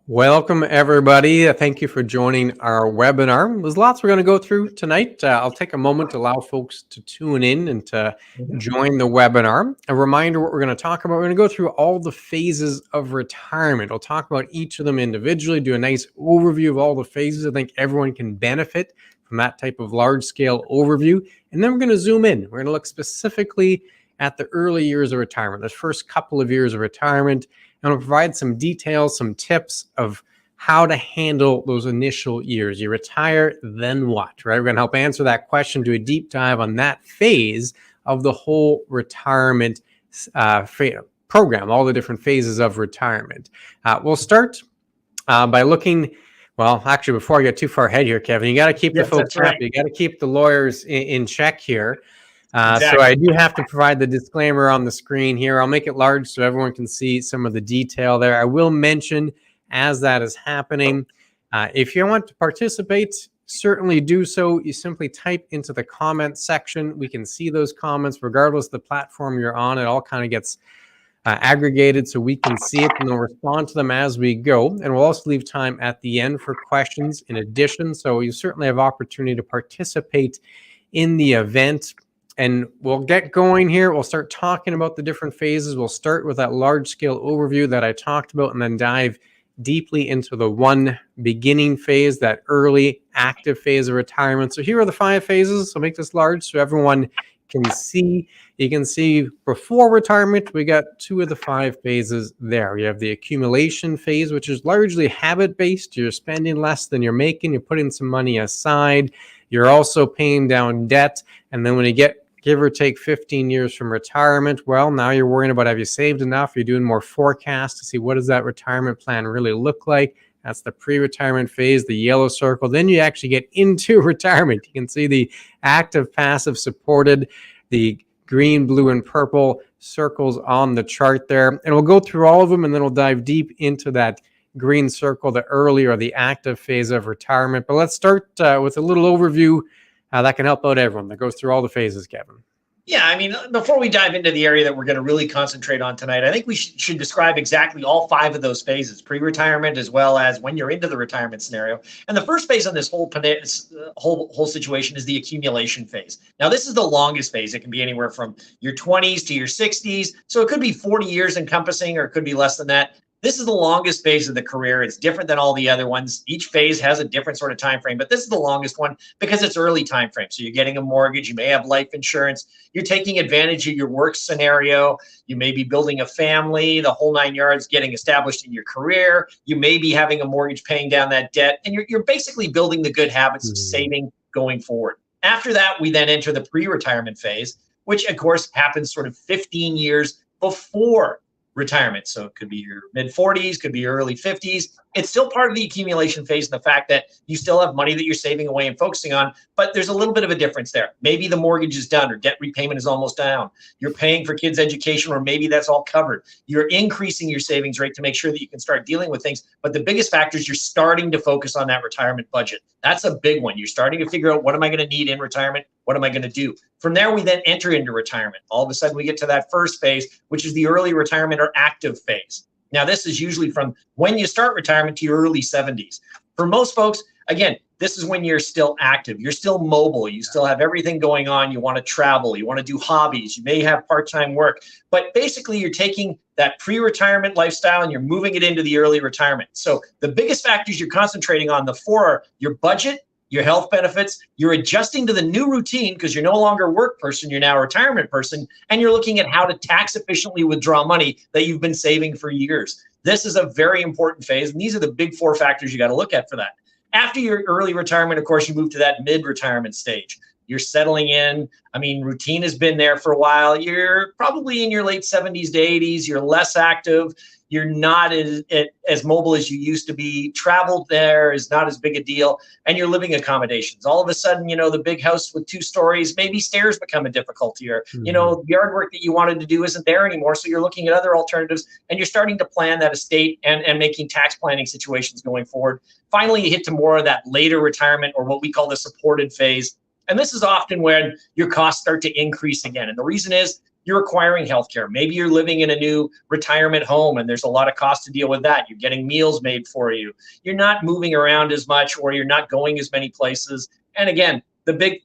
Welcome, everybody. Thank you for joining our webinar. There's lots we're going to go through tonight. I'll take a moment to allow folks to tune in and to join the webinar. A reminder what we're going to talk about. We're going to go through all the phases of retirement. We'll talk about each of them individually, do a nice overview of all the phases. I think everyone can benefit from that type of large-scale overview. And then we're going to zoom in. We're going to look specifically at the early years of retirement, the first couple of years of retirement. And I'll provide some details, some tips of how to handle those initial years. You retire, then what, right? We're going to help answer that question, do a deep dive on that phase of the whole retirement program, all the different phases of retirement. We'll start by looking, well, actually, before I get too far ahead here, Kevin, you got to keep the folks happy. You got to keep the lawyers in check here. Exactly. So I do have to provide the disclaimer on the screen here. I'll make it large so everyone can see some of the detail there. I will mention as that is happening, if you want to participate, certainly do so. You simply type into the comment section. We can see those comments regardless of the platform you're on. It all kind of gets aggregated so we can see it, and we'll respond to them as we go. And we'll also leave time at the end for questions in addition. So you certainly have opportunity to participate in the event. And we'll get going here. We'll start talking about the different phases. We'll start with that large-scale overview that I talked about and then dive deeply into the one beginning phase, that early active phase of retirement. So here are the 5 phases. So make this large so everyone can see. You can see before retirement, we got 2 of the 5 phases there. You have the accumulation phase, which is largely habit-based. You're spending less than you're making. You're putting some money aside. You're also paying down debt. And then when you get give or take 15 years from retirement, well, now you're worrying about, have you saved enough? You're doing more forecasts to see what does that retirement plan really look like. That's the pre-retirement phase, the yellow circle. Then you actually get into retirement. You can see the active, passive, supported, the green, blue, and purple circles on the chart there. And we'll go through all of them, and then we'll dive deep into that green circle, the early or the active phase of retirement. But let's start with a little overview that can help out everyone that goes through all the phases, Kevin. Yeah, I mean, before we dive into the area that we're going to really concentrate on tonight, I think we should describe exactly all 5 of those phases, pre-retirement as well as when you're into the retirement scenario. And the first phase on this whole situation is the accumulation phase. Now, this is the longest phase. It can be anywhere from your 20s to your 60s. So it could be 40 years encompassing, or it could be less than that. This is the longest phase of the career. It's different than all the other ones. Each phase has a different sort of time frame, but this is the longest one because it's early time frame. So you're getting a mortgage, you may have life insurance, you're taking advantage of your work scenario, you may be building a family, the whole 9 yards, getting established in your career, you may be having a mortgage, paying down that debt, and you're basically building the good habits of saving going forward. After that, we then enter the pre-retirement phase, which of course happens sort of 15 years before retirement. So it could be your mid-40s, could be your early 50s. It's still part of the accumulation phase, and the fact that you still have money that you're saving away and focusing on, but there's a little bit of a difference there. Maybe the mortgage is done, or debt repayment is almost down. You're paying for kids' education, or maybe that's all covered. You're increasing your savings rate to make sure that you can start dealing with things. But the biggest factor is you're starting to focus on that retirement budget. That's a big one. You're starting to figure out, what am I going to need in retirement? What am I going to do? From there, we then enter into retirement. All of a sudden, we get to that first phase, which is the early retirement or active phase. Now, this is usually from when you start retirement to your early 70s. For most folks, again, this is when you're still active. You're still mobile. You still have everything going on. You want to travel. You want to do hobbies. You may have part-time work. But basically, you're taking that pre-retirement lifestyle and you're moving it into the early retirement. So the biggest factors you're concentrating on, the 4 are your budget, your health benefits, you're adjusting to the new routine because you're no longer a work person, you're now a retirement person, and you're looking at how to tax efficiently withdraw money that you've been saving for years. This is a very important phase, and these are the big 4 factors you got to look at for that. After your early retirement, of course, you move to that mid-retirement stage. You're settling in. I mean, routine has been there for a while. You're probably in your late 70s to 80s. You're less active. You're not as mobile as you used to be. Travel there is not as big a deal. And your living accommodations. All of a sudden, the big house with 2 stories, maybe stairs become a difficulty, or, yard work that you wanted to do isn't there anymore. So you're looking at other alternatives, and you're starting to plan that estate and making tax planning situations going forward. Finally, you hit to more of that later retirement, or what we call the supported phase. And this is often when your costs start to increase again. And the reason is, you're acquiring healthcare. Maybe you're living in a new retirement home and there's a lot of cost to deal with that. You're getting meals made for you. You're not moving around as much, or you're not going as many places. And again, the big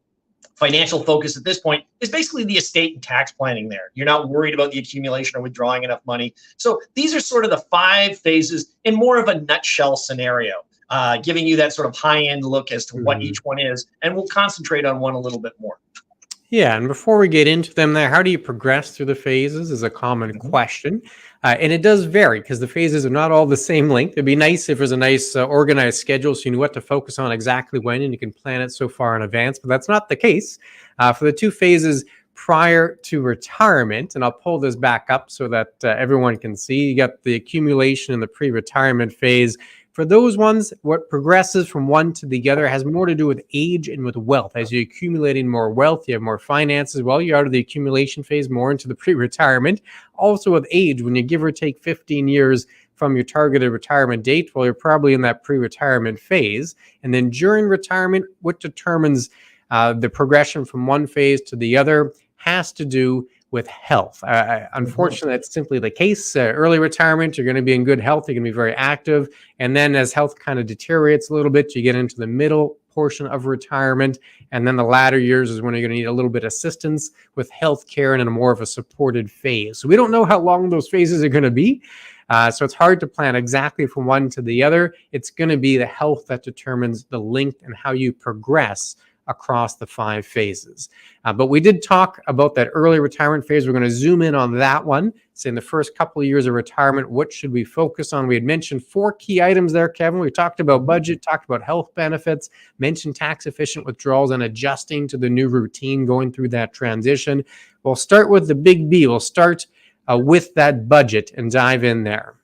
financial focus at this point is basically the estate and tax planning there. You're not worried about the accumulation or withdrawing enough money. So these are sort of the 5 phases in more of a nutshell scenario, giving you that sort of high-end look as to what each one is. And we'll concentrate on one a little bit more. Yeah, and before we get into them there, how do you progress through the phases is a common question. And it does vary because the phases are not all the same length. It'd be nice if there's a nice organized schedule so you know what to focus on exactly when, and you can plan it so far in advance, but that's not the case. For the 2 phases prior to retirement, and I'll pull this back up so that everyone can see, you got the accumulation and the pre-retirement phase. For those ones, what progresses from one to the other has more to do with age and with wealth. As you're accumulating more wealth, you have more finances. Well, you're out of the accumulation phase, more into the pre-retirement. Also with age, when you give or take 15 years from your targeted retirement date, well, you're probably in that pre-retirement phase. And then during retirement, what determines the progression from one phase to the other has to do with health. Unfortunately, that's simply the case. Early retirement, you're going to be in good health. You're going to be very active. And then as health kind of deteriorates a little bit, you get into the middle portion of retirement. And then the latter years is when you're going to need a little bit of assistance with health care and in a more of a supported phase. So we don't know how long those phases are going to be. So it's hard to plan exactly from one to the other. It's going to be the health that determines the length and how you progress across the 5 phases. But we did talk about that early retirement phase. We're going to zoom in on that one. So in the first couple of years of retirement, what should we focus on? We had mentioned 4 key items there, Kevin. We talked about budget, talked about health benefits, mentioned tax efficient withdrawals and adjusting to the new routine going through that transition. We'll start with the big B. We'll start with that budget and dive in there.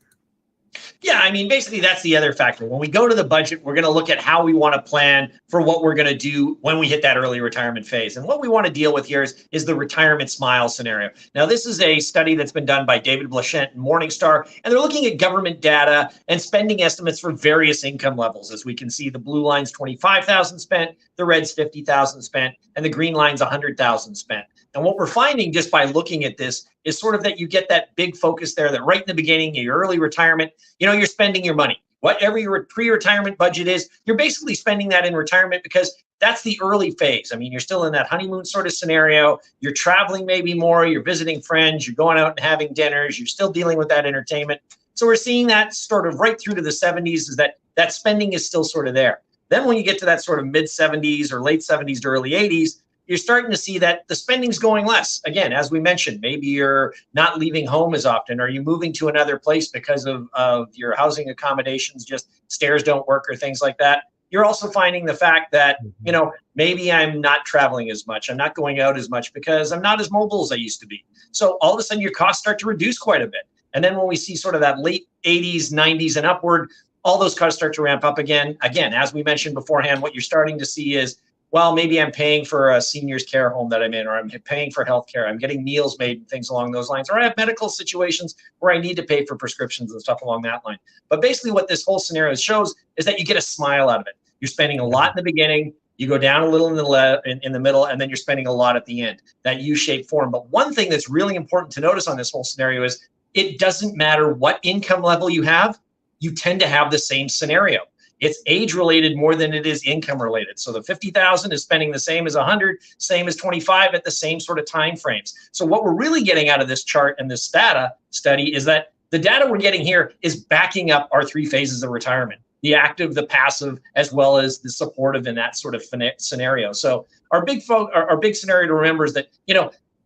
Yeah, I mean, basically, that's the other factor. When we go to the budget, we're going to look at how we want to plan for what we're going to do when we hit that early retirement phase. And what we want to deal with here is the retirement smile scenario. Now, this is a study that's been done by David Blachent and Morningstar, and they're looking at government data and spending estimates for various income levels. As we can see, the blue line's 25,000 spent, the red's 50,000 spent, and the green line's 100,000 spent. And what we're finding just by looking at this is sort of that you get that big focus there that right in the beginning of your early retirement, you're spending your money. Whatever your pre-retirement budget is, you're basically spending that in retirement because that's the early phase. I mean, you're still in that honeymoon sort of scenario. You're traveling maybe more, you're visiting friends, you're going out and having dinners, you're still dealing with that entertainment. So we're seeing that sort of right through to the 70s is that spending is still sort of there. Then when you get to that sort of mid 70s or late 70s to early 80s, you're starting to see that the spending's going less. Again, as we mentioned, maybe you're not leaving home as often, or you're moving to another place because of your housing accommodations, just stairs don't work or things like that. You're also finding the fact that, maybe I'm not traveling as much. I'm not going out as much because I'm not as mobile as I used to be. So all of a sudden your costs start to reduce quite a bit. And then when we see sort of that late 80s, 90s and upward, all those costs start to ramp up again. Again, as we mentioned beforehand, what you're starting to see is, well, maybe I'm paying for a senior's care home that I'm in, or I'm paying for healthcare. I'm getting meals made and things along those lines, or I have medical situations where I need to pay for prescriptions and stuff along that line. But basically what this whole scenario shows is that you get a smile out of it. You're spending a lot in the beginning, you go down a little in the middle, and then you're spending a lot at the end, that U-shaped form. But one thing that's really important to notice on this whole scenario is it doesn't matter what income level you have, you tend to have the same scenario. It's age related more than it is income related. So the 50,000 is spending the same as 100, same as 25 at the same sort of time frames. So what we're really getting out of this chart and this data study is that the data we're getting here is backing up our 3 phases of retirement: the active, the passive, as well as the supportive in that sort of scenario. So our big scenario to remember is that,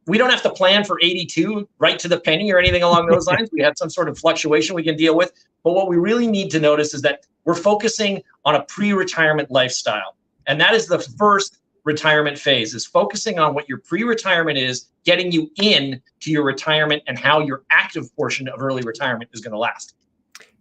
we don't have to plan for 82 right to the penny or anything along those lines. We have some sort of fluctuation we can deal with. But what we really need to notice is that we're focusing on a pre-retirement lifestyle. And that is the first retirement phase, is focusing on what your pre-retirement is, getting you in to your retirement and how your active portion of early retirement is going to last.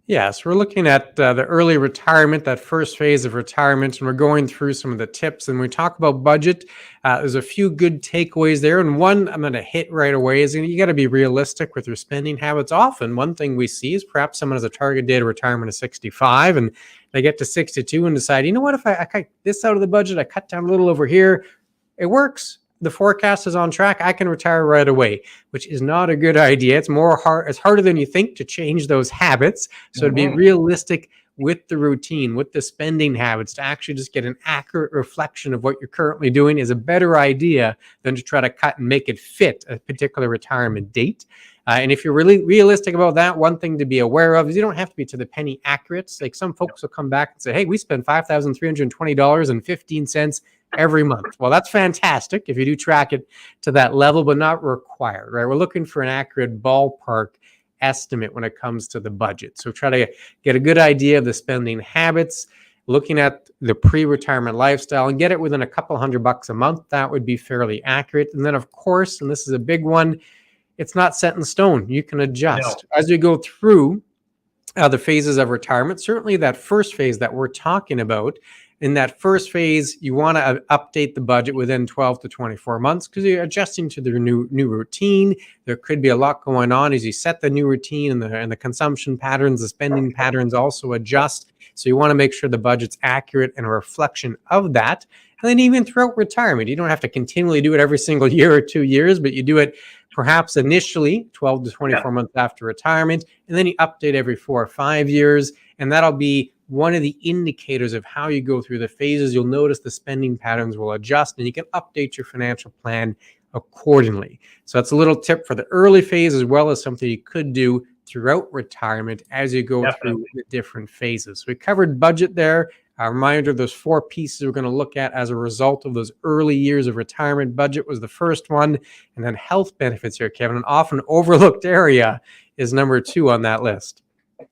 Yes, we're looking at the early retirement, that first phase of retirement, and we're going through some of the tips. And when we talk about budget, there's a few good takeaways there. And one I'm going to hit right away is you got to be realistic with your spending habits. Often, one thing we see is perhaps someone has a target date of retirement of 65, and they get to 62 and decide, if I cut this out of the budget, I cut down a little over here, it works. the forecast is on track, I can retire right away, which is not a good idea. It's harder than you think to change those habits. So to be realistic with the routine, with the spending habits, to actually just get an accurate reflection of what you're currently doing is a better idea than to try to cut and make it fit a particular retirement date. And if you're really realistic about that, one thing to be aware of is you don't have to be to the penny accurate. Like some folks will come back and say, hey, we spend $5,320.15 every month. Well, that's fantastic if you do track it to that level, but not required, right? We're looking for an accurate ballpark estimate when it comes to the budget. So try to get a good idea of the spending habits, looking at the pre-retirement lifestyle, and get it within a couple $100 a month. That would be fairly accurate. And then, of course, and this is a big one, it's not set in stone. You can adjust as you go through the phases of retirement. Certainly that first phase that we're talking about, in that first phase, you want to update the budget within 12 to 24 months because you're adjusting to the new routine. There could be a lot going on as you set the new routine, and the consumption patterns, the spending patterns also adjust. So you want to make sure the budget's accurate and a reflection of that. And then even throughout retirement, you don't have to continually do it every single year or 2 years, but you do it perhaps initially 12 to 24 months after retirement, and then you update every 4 or 5 years. And that'll be one of the indicators of how you go through the phases. You'll notice the spending patterns will adjust, and you can update your financial plan accordingly. So that's a little tip for the early phase, as well as something you could do throughout retirement as you go through the different phases. So we covered budget there. A reminder, those 4 pieces we're going to look at as a result of those early years of retirement. Budget was the first one, and then health benefits here, Kevin, an often overlooked area, is number 2 on that list.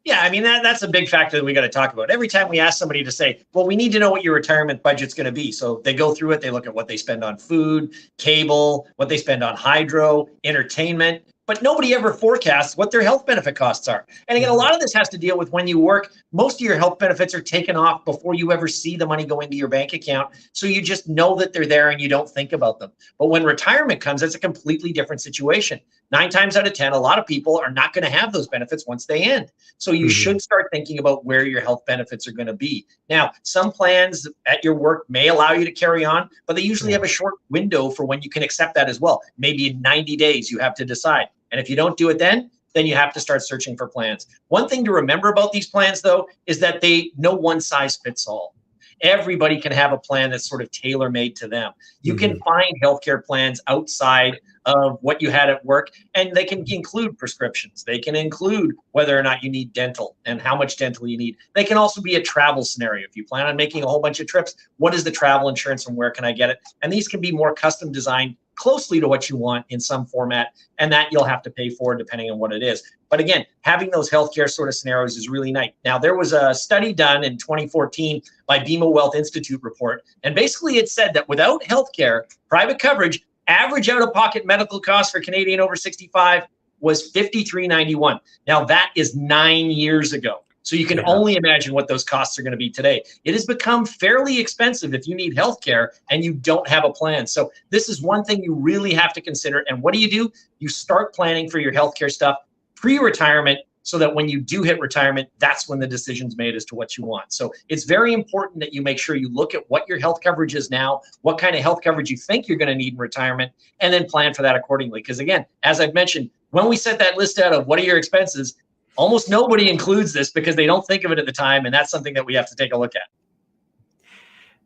Yeah, I mean, that's a big factor that we got to talk about. Every time we ask somebody to say, well, we need to know what your retirement budget's going to be. So they go through it, they look at what they spend on food, cable, what they spend on hydro, entertainment, but nobody ever forecasts what their health benefit costs are. And again, a lot of this has to deal with when you work. Most of your health benefits are taken off before you ever see the money go into your bank account. So you just know that they're there and you don't think about them. But when retirement comes, it's a completely different situation. 9 times out of 10, a lot of people are not going to have those benefits once they end. So you should start thinking about where your health benefits are going to be. Now, some plans at your work may allow you to carry on, but they usually have a short window for when you can accept that as well. Maybe in 90 days, you have to decide. And if you don't do it then you have to start searching for plans. One thing to remember about these plans, though, is that no one size fits all. Everybody can have a plan that's sort of tailor-made to them. You can find healthcare plans outside of what you had at work, and they can include prescriptions. They can include whether or not you need dental and how much dental you need. They can also be a travel scenario. If you plan on making a whole bunch of trips, what is the travel insurance and where can I get it? And these can be more custom designed closely to what you want in some format, and that you'll have to pay for depending on what it is. But again, having those healthcare sort of scenarios is really nice. Now, there was a study done in 2014 by BMO Wealth Institute report, and basically it said that without healthcare, private coverage, average out-of-pocket medical costs for Canadian over 65 was $53.91. Now, that is 9 years ago. So you can only imagine what those costs are going to be today. It has become fairly expensive if you need healthcare and you don't have a plan. So this is one thing you really have to consider. And what do? You start planning for your healthcare stuff pre-retirement so that when you do hit retirement, that's when the decision's made as to what you want. So it's very important that you make sure you look at what your health coverage is now, what kind of health coverage you think you're going to need in retirement, and then plan for that accordingly. Because again, as I've mentioned, when we set that list out of what are your expenses, almost nobody includes this because they don't think of it at the time, and that's something that we have to take a look at.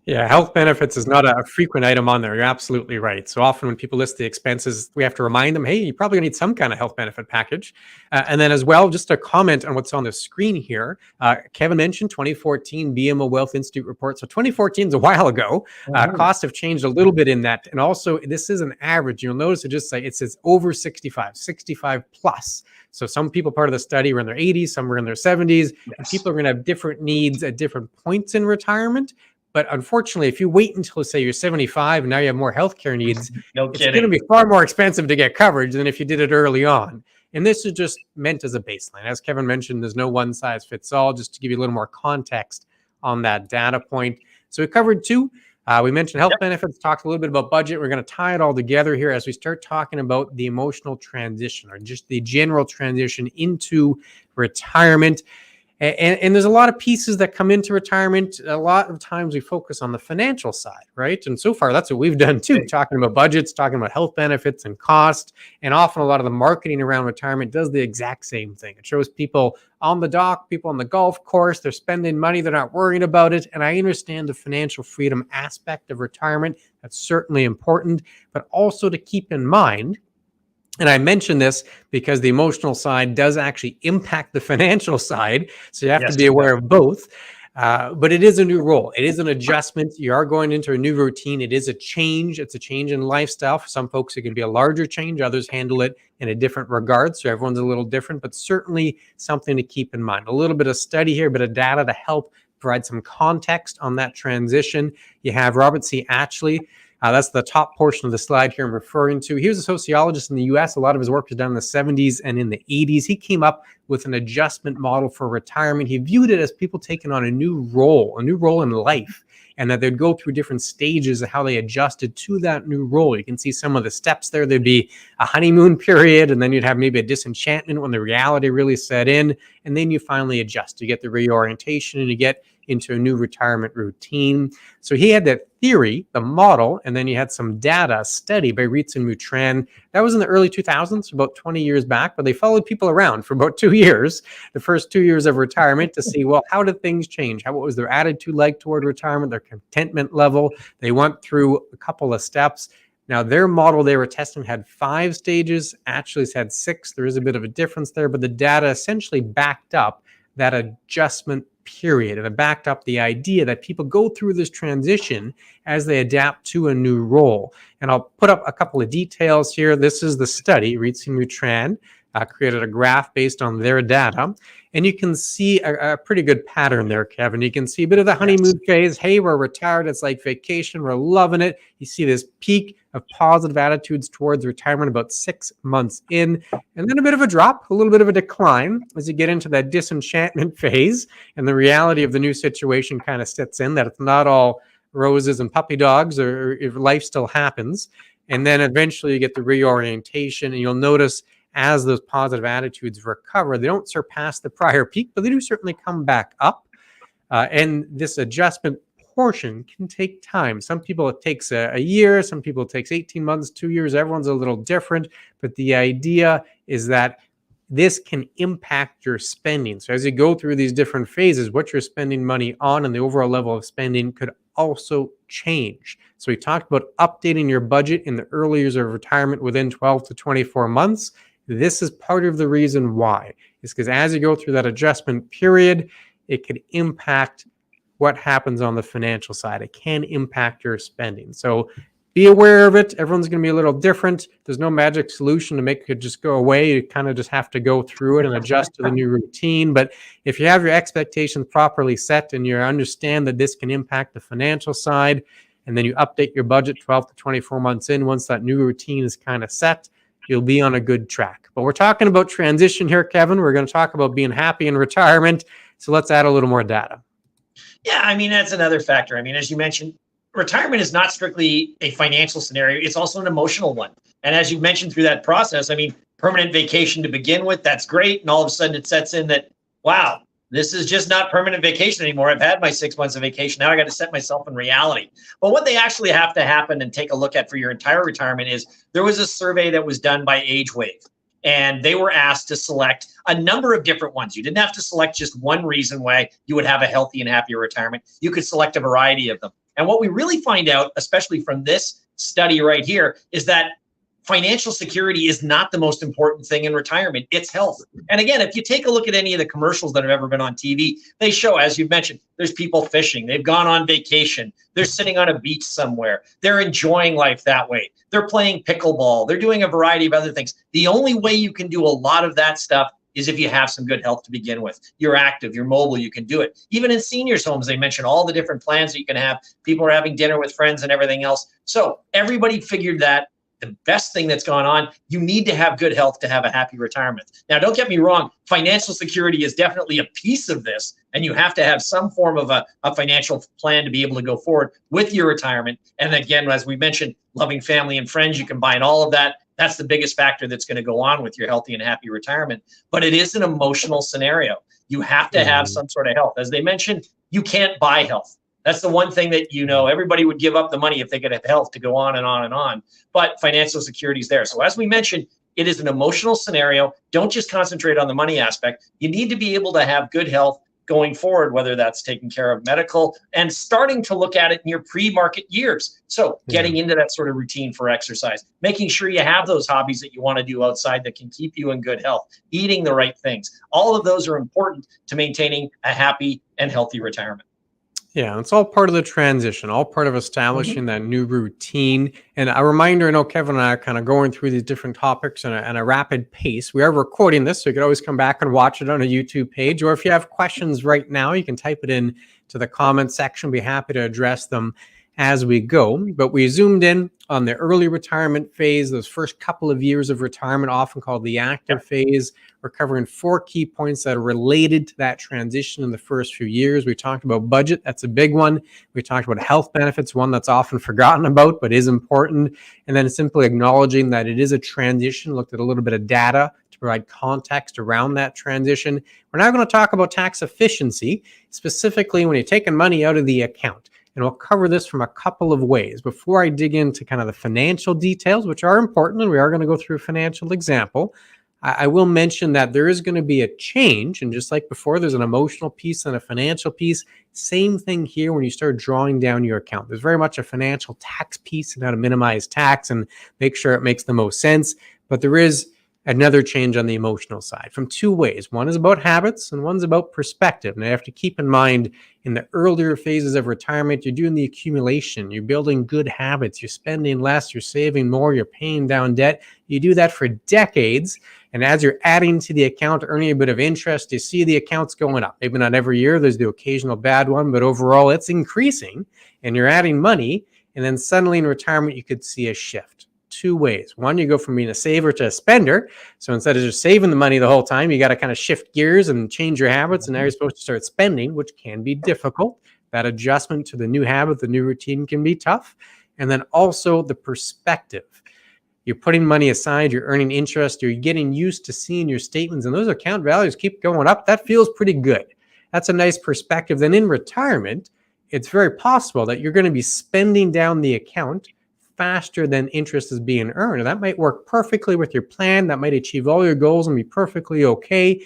Yeah, health benefits is not a frequent item on there. You're absolutely right. So often when people list the expenses, we have to remind them, hey, you probably need some kind of health benefit package. And then as well, just a comment on what's on the screen here. Kevin mentioned 2014 BMO Wealth Institute report. So 2014 is a while ago. Costs have changed a little bit in that. And also, this is an average. You'll notice it says over 65 plus. So some people part of the study were in their 80s, some were in their 70s. And people are going to have different needs at different points in retirement. But unfortunately, if you wait until, say, you're 75 and now you have more healthcare needs, it's going to be far more expensive to get coverage than if you did it early on. And this is just meant as a baseline. As Kevin mentioned, there's no one size fits all, just to give you a little more context on that data point. So we covered 2. We mentioned health benefits, talked a little bit about budget. We're going to tie it all together here as we start talking about the emotional transition, or just the general transition into retirement. And there's a lot of pieces that come into retirement. A lot of times we focus on the financial side, right? And so far, that's what we've done too, talking about budgets, talking about health benefits and cost. And often a lot of the marketing around retirement does the exact same thing. It shows people on the dock, people on the golf course, they're spending money, they're not worrying about it. And I understand the financial freedom aspect of retirement. That's certainly important, but also to keep in mind, and I mention this because the emotional side does actually impact the financial side. So you have to be aware of both. But it is a new role. It is an adjustment. You are going into a new routine. It is a change. It's a change in lifestyle. For some folks, it can be a larger change. Others handle it in a different regard. So everyone's a little different, but certainly something to keep in mind. A little bit of study here, a bit of data to help provide some context on that transition. You have Robert C. Atchley. That's the top portion of the slide here I'm referring to. He was a sociologist in the US. A lot of his work was done in the 70s and in the 80s. He came up with an adjustment model for retirement. He viewed it as people taking on a new role in life, and that they'd go through different stages of how they adjusted to that new role. You can see some of the steps there. There'd be a honeymoon period, and then you'd have maybe a disenchantment when the reality really set in, and then you finally adjust. You get the reorientation, and you get into a new retirement routine. So he had that theory, the model, and then you had some data study by Reitz and Mutran. That was in the early 2000s, about 20 years back, but they followed people around for about 2 years, the first 2 years of retirement, to see, well, how did things change? What was their attitude like toward retirement, their contentment level? They went through a couple of steps. Now, their model they were testing had 5 stages. Atchley's had 6. There is a bit of a difference there, but the data essentially backed up that adjustment period, and it backed up the idea that people go through this transition as they adapt to a new role. And I'll put up a couple of details here. This is the study. Reitz and Mutran created a graph based on their data, and you can see a pretty good pattern there, Kevin. You can see a bit of the honeymoon phase. Hey, we're retired. It's like vacation. We're loving it. You see this peak of positive attitudes towards retirement about 6 months in, and then a bit of a drop, a little bit of a decline as you get into that disenchantment phase, and the reality of the new situation kind of sets in, that it's not all roses and puppy dogs, or if life still happens. And then eventually you get the reorientation, and you'll notice as those positive attitudes recover, they don't surpass the prior peak, but they do certainly come back up. And this adjustment portion can take time. Some people it takes a year, some people it takes 18 months, 2 years. Everyone's a little different, but the idea is that this can impact your spending. So as you go through these different phases, what you're spending money on and the overall level of spending could also change. So we talked about updating your budget in the early years of retirement within 12 to 24 months. This is part of the reason why. It's because as you go through that adjustment period, it could impact what happens on the financial side. It can impact your spending. So be aware of it. Everyone's going to be a little different. There's no magic solution to make it just go away. You kind of just have to go through it and adjust to the new routine. But if you have your expectations properly set and you understand that this can impact the financial side, and then you update your budget 12 to 24 months in, once that new routine is kind of set, you'll be on a good track. But we're talking about transition here, Kevin. We're going to talk about being happy in retirement. So let's add a little more data. Yeah, I mean, that's another factor. I mean, as you mentioned, retirement is not strictly a financial scenario. It's also an emotional one. And as you mentioned through that process, I mean, permanent vacation to begin with, that's great. And all of a sudden it sets in that, wow, this is just not permanent vacation anymore. I've had my 6 months of vacation. Now I got to set myself in reality. But what they actually have to happen and take a look at for your entire retirement is there was a survey that was done by AgeWave. And they were asked to select a number of different ones. You didn't have to select just one reason why you would have a healthy and happy retirement. You could select a variety of them. And what we really find out, especially from this study right here, is that financial security is not the most important thing in retirement. It's health. And again, if you take a look at any of the commercials that have ever been on TV, they show, as you've mentioned, there's people fishing. They've gone on vacation. They're sitting on a beach somewhere. They're enjoying life that way. They're playing pickleball. They're doing a variety of other things. The only way you can do a lot of that stuff is if you have some good health to begin with. You're active, you're mobile, you can do it. Even in seniors' homes, they mention all the different plans that you can have. People are having dinner with friends and everything else. So everybody figured that the best thing that's gone on, you need to have good health to have a happy retirement. Now, don't get me wrong, financial security is definitely a piece of this, and you have to have some form of a financial plan to be able to go forward with your retirement. And again, as we mentioned, loving family and friends, you combine all of that. That's the biggest factor that's going to go on with your healthy and happy retirement. But it is an emotional scenario. You have to have some sort of health. As they mentioned, you can't buy health. That's the one thing that, everybody would give up the money if they could have health to go on and on and on. But financial security is there. So as we mentioned, it is an emotional scenario. Don't just concentrate on the money aspect. You need to be able to have good health going forward, whether that's taking care of medical and starting to look at it in your pre-market years. So getting into that sort of routine for exercise, making sure you have those hobbies that you want to do outside that can keep you in good health, eating the right things. All of those are important to maintaining a happy and healthy retirement. Yeah, it's all part of the transition, all part of establishing that new routine. And a reminder, I know Kevin and I are kind of going through these different topics at a rapid pace. We are recording this, so you can always come back and watch it on a YouTube page. Or if you have questions right now, you can type it in to the comment section. Be happy to address them as we go. But we zoomed in on the early retirement phase, those first couple of years of retirement, often called the active phase. We're covering 4 key points that are related to that transition in the first few years. We talked about budget. That's a big one. We talked about health benefits, one that's often forgotten about, but is important. And then simply acknowledging that it is a transition, looked at a little bit of data to provide context around that transition. We're now going to talk about tax efficiency, specifically when you're taking money out of the account. And we'll cover this from a couple of ways. Before I dig into kind of the financial details, which are important, and we are going to go through a financial example, I will mention that there is going to be a change. And just like before, there's an emotional piece and a financial piece. Same thing here when you start drawing down your account. There's very much a financial tax piece and how to minimize tax and make sure it makes the most sense. But there is another change on the emotional side from 2 ways. One is about habits and one's about perspective. And I have to keep in mind in the earlier phases of retirement, you're doing the accumulation, you're building good habits, you're spending less, you're saving more, you're paying down debt. You do that for decades. And as you're adding to the account, earning a bit of interest, you see the accounts going up. Maybe not every year, there's the occasional bad one, but overall it's increasing and you're adding money. And then suddenly in retirement, you could see a shift. 2 ways. One, you go from being a saver to a spender. So instead of just saving the money the whole time, you got to kind of shift gears and change your habits. And now you're supposed to start spending, which can be difficult. That adjustment to the new habit, the new routine can be tough. And then also the perspective. You're putting money aside, you're earning interest, you're getting used to seeing your statements, and those account values keep going up. That feels pretty good. That's a nice perspective. Then in retirement, it's very possible that you're going to be spending down the account faster than interest is being earned. And that might work perfectly with your plan. That might achieve all your goals and be perfectly okay.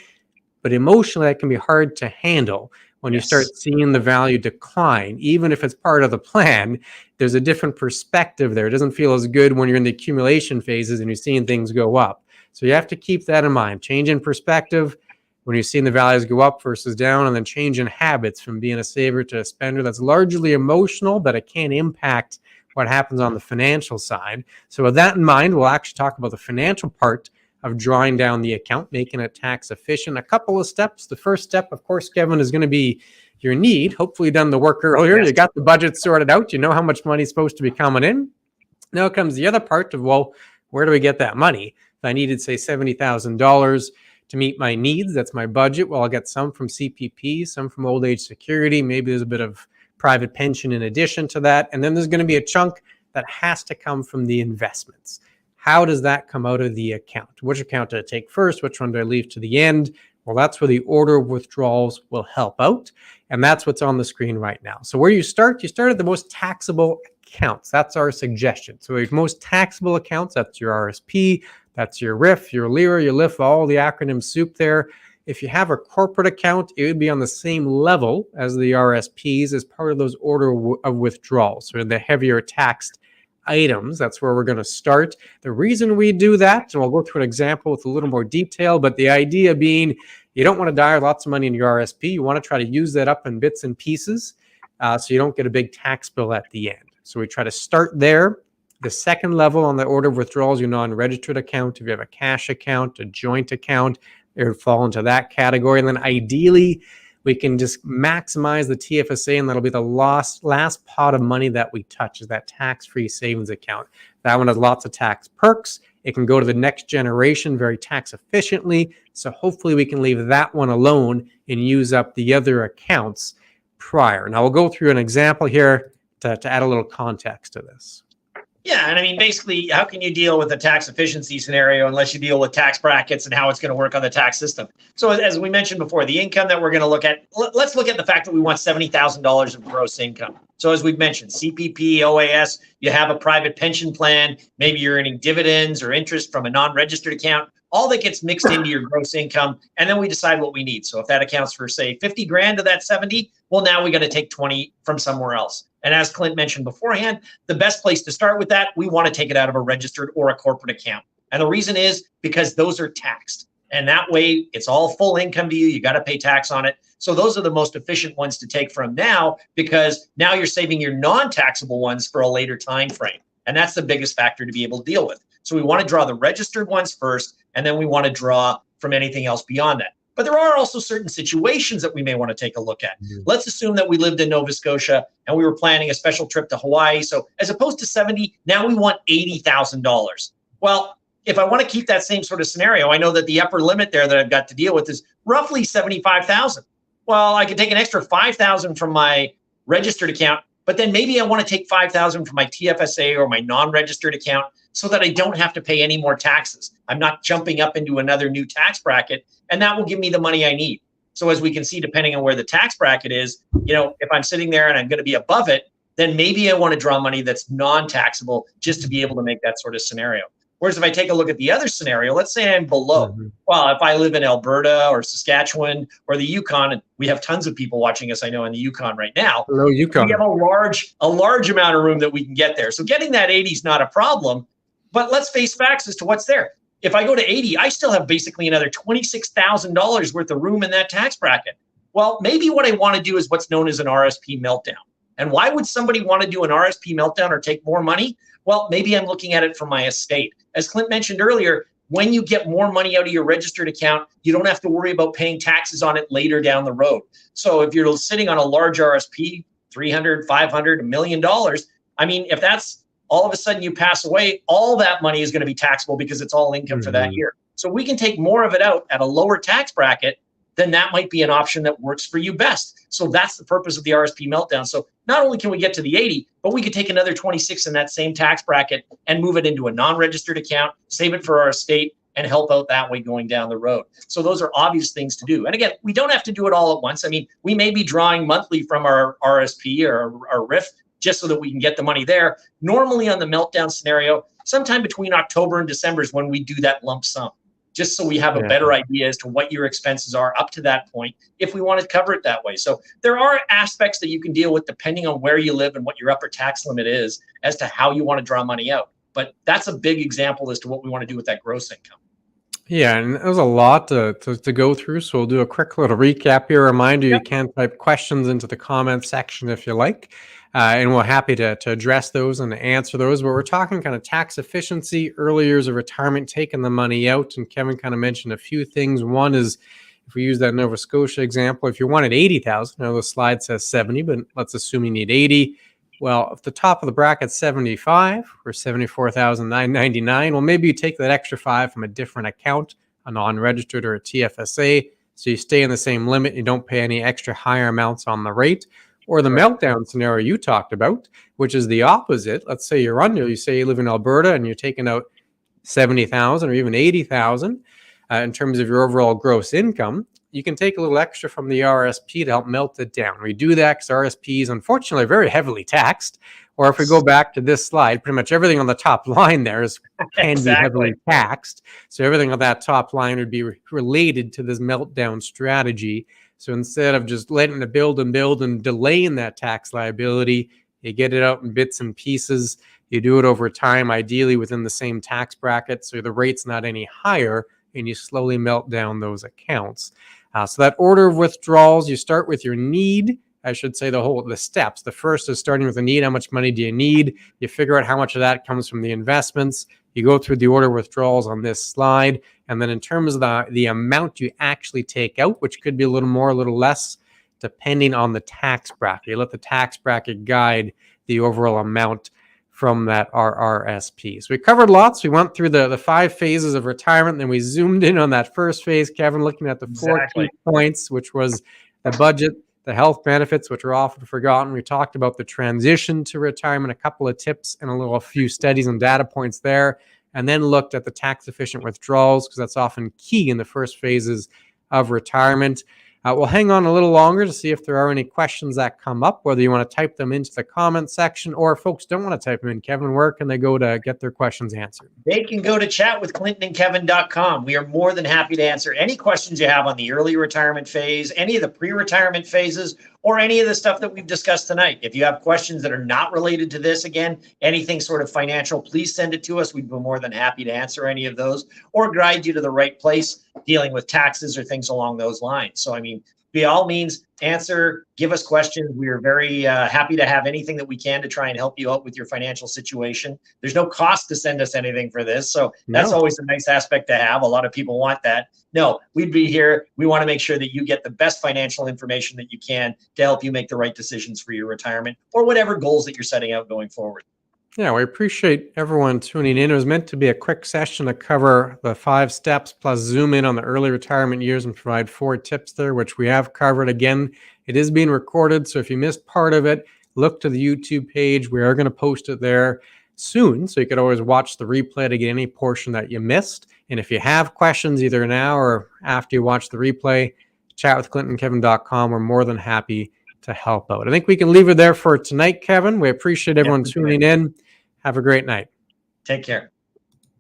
But emotionally, that can be hard to handle when you start seeing the value decline. Even if it's part of the plan, there's a different perspective there. It doesn't feel as good when you're in the accumulation phases and you're seeing things go up. So you have to keep that in mind. Change in perspective when you're seeing the values go up versus down, and then change in habits from being a saver to a spender. That's largely emotional, but it can impact what happens on the financial side. So with that in mind, we'll actually talk about the financial part of drawing down the account, making it tax efficient. A couple of steps. The first step, of course, Kevin, is going to be your need. Hopefully you've done the work earlier. You got the budget sorted out. You know how much money is supposed to be coming in. Now comes the other part of, well, where do we get that money? If I needed, say, $70,000 to meet my needs, that's my budget. Well, I'll get some from CPP, some from old age security. Maybe there's a bit of private pension in addition to that. And then there's going to be a chunk that has to come from the investments. How does that come out of the account? Which account do I take first? Which one do I leave to the end? Well, that's where the order of withdrawals will help out. And that's what's on the screen right now. So where you start at the most taxable accounts. That's our suggestion. So your most taxable accounts, that's your RSP, that's your RIF, your LIRA, your LIF, all the acronym soup there. If you have a corporate account, it would be on the same level as the RSPs as part of those order of withdrawals. So the heavier taxed items, that's where we're going to start. The reason we do that, and I'll go through an example with a little more detail, but the idea being you don't want to die with lots of money in your RSP. You want to try to use that up in bits and pieces so you don't get a big tax bill at the end. So we try to start there. The second level on the order of withdrawals, your non-registered account. If you have a cash account, a joint account, it would fall into that category. And then ideally, we can just maximize the TFSA, and that'll be the last pot of money that we touch, is that tax-free savings account. That one has lots of tax perks. It can go to the next generation very tax efficiently. So hopefully we can leave that one alone and use up the other accounts prior. Now we'll go through an example here to add a little context to this. Yeah, and I mean, basically, how can you deal with a tax efficiency scenario unless you deal with tax brackets and how it's going to work on the tax system? So, as we mentioned before, the income that we're going to look at, let's look at the fact that we want $70,000 of gross income. So, as we've mentioned, CPP, OAS, you have a private pension plan, maybe you're earning dividends or interest from a non-registered account. All that gets mixed into your gross income, and then we decide what we need. So, if that accounts for, say, 50 grand of that 70, well, now we got to take 20 from somewhere else. And as Clint mentioned beforehand, the best place to start with that, we want to take it out of a registered or a corporate account. And the reason is because those are taxed. And that way, it's all full income to you. You got to pay tax on it. So those are the most efficient ones to take from now, because now you're saving your non-taxable ones for a later time frame. And that's the biggest factor to be able to deal with. So we want to draw the registered ones first, and then we want to draw from anything else beyond that. But there are also certain situations that we may want to take a look at. Let's assume that we lived in Nova Scotia and we were planning a special trip to Hawaii. So as opposed to 70, now we want $80,000. Well, if I want to keep that same sort of scenario, I know that the upper limit there that I've got to deal with is roughly 75,000. Well, I could take an extra 5,000 from my registered account, but then maybe I want to take 5,000 from my TFSA or my non-registered account so that I don't have to pay any more taxes. I'm not jumping up into another new tax bracket, and that will give me the money I need. So as we can see, depending on where the tax bracket is, if I'm sitting there and I'm going to be above it, then maybe I want to draw money that's non-taxable just to be able to make that sort of scenario. Whereas if I take a look at the other scenario, let's say I'm below. Well, if I live in Alberta or Saskatchewan or the Yukon, and we have tons of people watching us, I know, in the Yukon right now. Hello, Yukon. We have a large amount of room that we can get there. So getting that 80 is not a problem, but let's face facts as to what's there. If I go to 80, I still have basically another $26,000 worth of room in that tax bracket. Well, maybe what I want to do is what's known as an RSP meltdown. And why would somebody want to do an RSP meltdown or take more money? Well, maybe I'm looking at it from my estate. As Clint mentioned earlier, when you get more money out of your registered account, you don't have to worry about paying taxes on it later down the road. So if you're sitting on a large RSP, $300, $500, $1 million, I mean, if that's all of a sudden you pass away, all that money is going to be taxable because it's all income for that year. So we can take more of it out at a lower tax bracket, then that might be an option that works for you best. So that's the purpose of the RSP meltdown. So not only can we get to the 80, but we could take another 26 in that same tax bracket and move it into a non-registered account, save it for our estate, and help out that way going down the road. So those are obvious things to do. And again, we don't have to do it all at once. I mean, we may be drawing monthly from our RSP or our RIF just so that we can get the money there. Normally on the meltdown scenario, sometime between October and December is when we do that lump sum, just so we have a better idea as to what your expenses are up to that point if we want to cover it that way. So there are aspects that you can deal with depending on where you live and what your upper tax limit is as to how you want to draw money out. But that's a big example as to what we want to do with that gross income. Yeah, and there's a lot to go through, so we'll do a quick little recap here. Reminder, you can type questions into the comments section if you like, and we're happy to address those and to answer those. But we're talking kind of tax efficiency, early years of retirement, taking the money out, and Kevin kind of mentioned a few things. One is, if we use that Nova Scotia example, if you wanted 80,000, now the slide says 70, but let's assume you need 80. Well, if the top of the bracket's 75 or 74,999, well, maybe you take that extra 5 from a different account, a non-registered or a TFSA, so you stay in the same limit. You don't pay any extra higher amounts on the rate. Or the meltdown scenario you talked about, which is the opposite. Let's say you're under, you say you live in Alberta and you're taking out 70,000 or even 80,000 in terms of your overall gross income. You can take a little extra from the RSP to help melt it down. We do that because RSP is unfortunately very heavily taxed. Or if we go back to this slide, pretty much everything on the top line there can be heavily taxed. So everything on that top line would be related to this meltdown strategy. So instead of just letting it build and delaying that tax liability, you get it out in bits and pieces. You do it over time, ideally within the same tax bracket, so the rate's not any higher, and you slowly melt down those accounts. So that order of withdrawals, you start with your need. I should say the steps. The first is starting with the need. How much money do you need? You figure out how much of that comes from the investments. You go through the order of withdrawals on this slide. And then in terms of the amount you actually take out, which could be a little more, a little less, depending on the tax bracket. You let the tax bracket guide the overall amount from that RRSP. So we covered lots. We went through the 5 phases of retirement. Then we zoomed in on that first phase, Kevin, looking at the 4 key points, which was the budget, the health benefits, which are often forgotten. We talked about the transition to retirement, a couple of tips and a few studies and data points there, and then looked at the tax-efficient withdrawals, because that's often key in the first phases of retirement. We'll hang on a little longer to see if there are any questions that come up, whether you want to type them into the comment section, or if folks don't want to type them in. Kevin, where can they go to get their questions answered? They can go to chatwithclintonandkevin.com. We are more than happy to answer any questions you have on the early retirement phase, any of the pre-retirement phases, or any of the stuff that we've discussed tonight. If you have questions that are not related to this, again, anything sort of financial, please send it to us. We'd be more than happy to answer any of those or guide you to the right place dealing with taxes or things along those lines. So, I mean, by all means, answer, give us questions. We are very happy to have anything that we can to try and help you out with your financial situation. There's no cost to send us anything for this. So that's always a nice aspect to have. A lot of people want that. No, we'd be here. We want to make sure that you get the best financial information that you can to help you make the right decisions for your retirement or whatever goals that you're setting out going forward. Yeah, we appreciate everyone tuning in. It was meant to be a quick session to cover the 5 steps, plus zoom in on the early retirement years and provide 4 tips there, which we have covered. Again, it is being recorded, so if you missed part of it, look to the YouTube page. We are going to post it there soon, so you could always watch the replay to get any portion that you missed. And if you have questions either now or after you watch the replay, chatwithclintonkevin.com. We're more than happy to help out. I think we can leave it there for tonight, Kevin. We appreciate everyone tuning in. Have a great night. Take care.